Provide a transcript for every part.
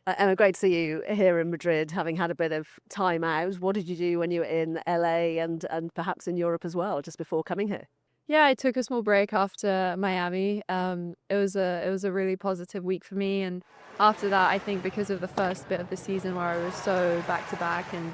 Emma, great to see you here in Madrid, having had a bit of time out. What did you do when you were in LA and perhaps in Europe as well, just before coming here? Yeah, I took a small break after Miami. It was a really positive week for me, and after that, I think because of the first bit of the season where I was so back to back, and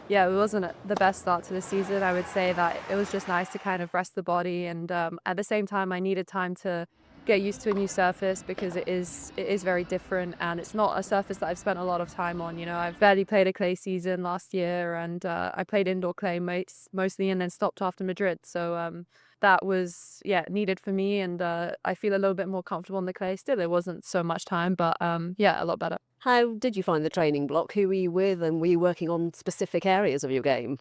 yeah, it wasn't the best start to the season. I would say that it was just nice to kind of rest the body, and at the same time, I needed time to get used to a new surface because it is very different, and it's not a surface that I've spent a lot of time on. I've barely played a clay season last year, and I played indoor clay mostly, and then stopped after Madrid. So that was, yeah, needed for me, and I feel a little bit more comfortable on the clay. Still, it wasn't so much time, but yeah, a lot better. How did you find the training block? Who were you with, and were you working on specific areas of your game?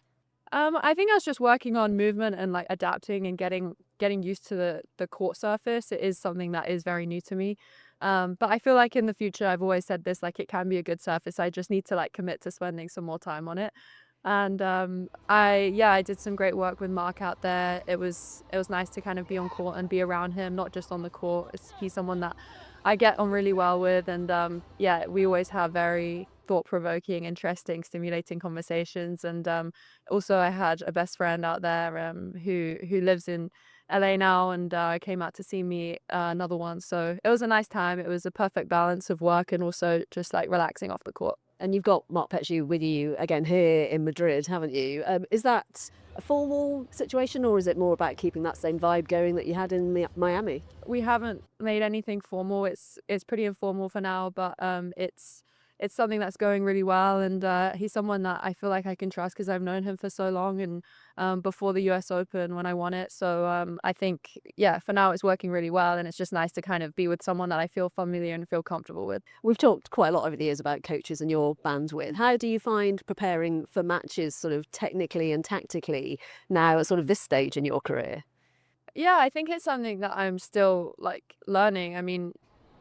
I think I was just working on movement and like adapting and getting used to the court surface. It is something that is very new to me. But I feel like in the future, I've always said this, like it can be a good surface. I just need to like commit to spending some more time on it. And I did some great work with Mark out there. It was nice to kind of be on court and be around him, not just on the court. He's someone that I get on really well with, and yeah, we always have very thought-provoking, interesting, stimulating conversations. And also, I had a best friend out there who lives in LA now, and came out to see me another one. So it was a nice time. It was a perfect balance of work and also just like relaxing off the court. And you've got Mark Petchey with you again here in Madrid, haven't you? Is that a formal situation, or is it more about keeping that same vibe going that you had in Miami? We haven't made anything formal. It's pretty informal for now, but it's something that's going really well, and he's someone that I feel like I can trust because I've known him for so long, and before the US Open when I won it. So I think, yeah, for now it's working really well, and it's just nice to kind of be with someone that I feel familiar and feel comfortable with. We've talked quite a lot over the years about coaches and your bandwidth. How do you find preparing for matches sort of technically and tactically now at sort of this stage in your career? Yeah, I think it's something that I'm still like learning. I mean,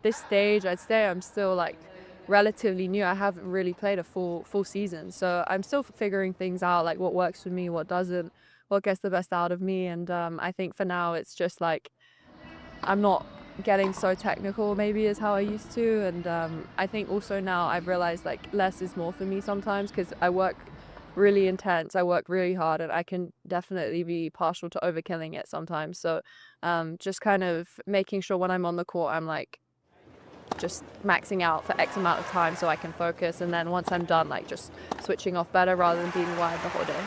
this stage, I'd say I'm still like relatively new. I haven't really played a full season, so I'm still figuring things out, like what works for me, what doesn't, what gets the best out of me. And I think for now, it's just like I'm not getting so technical, maybe as how I used to. And I think also now I've realized like less is more for me sometimes because I work really intense. I work really hard, and I can definitely be partial to overkilling it sometimes. So just kind of making sure when I'm on the court, I'm like just maxing out for X amount of time so I can focus. And then once I'm done, like just switching off better rather than being wired the whole day.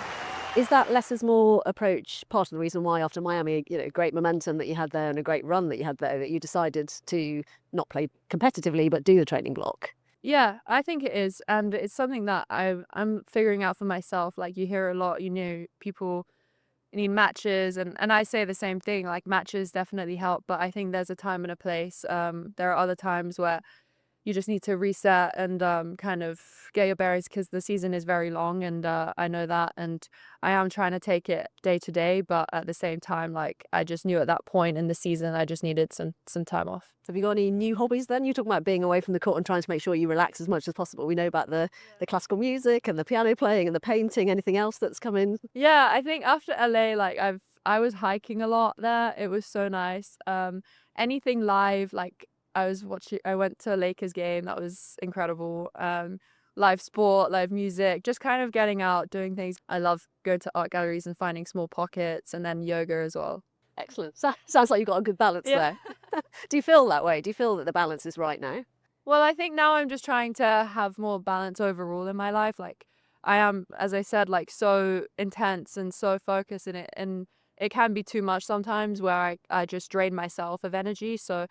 Is that less is more approach part of the reason why after Miami, great momentum that you had there and a great run that you had there, that you decided to not play competitively but do the training block? Yeah, I think it is. And it's something that I'm figuring out for myself. Like you hear a lot, people need matches, and I say the same thing. Like matches definitely help, but I think there's a time and a place. There are other times where you just need to reset and kind of get your bearings because the season is very long, and I know that, and I am trying to take it day to day, but at the same time, like I just knew at that point in the season I just needed some time off. Have you got any new hobbies then? You talk about being away from the court and trying to make sure you relax as much as possible. We know about the classical music and the piano playing and the painting. Anything else that's come in? Yeah, I think after LA, like I was hiking a lot there. It was so nice. Anything live, like I went to a Lakers game. That was incredible. Live sport, live music, just kind of getting out, doing things. I love going to art galleries and finding small pockets, and then yoga as well. Excellent. Sounds like you've got a good balance Yeah. there. Do you feel that way? Do you feel that the balance is right now? Well, I think now I'm just trying to have more balance overall in my life. Like I am, as I said, like so intense and so focused in it, and it can be too much sometimes where I just drain myself of energy. So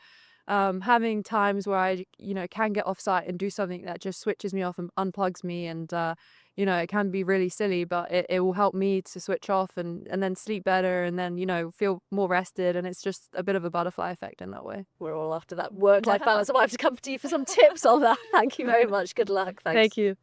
having times where I, can get off site and do something that just switches me off and unplugs me, and it can be really silly, but it will help me to switch off and then sleep better, and then feel more rested, and it's just a bit of a butterfly effect in that way. We're all after that work-life balance. I might have to come to you for some tips on that. Thank you very much. Good luck. Thanks. Thank you.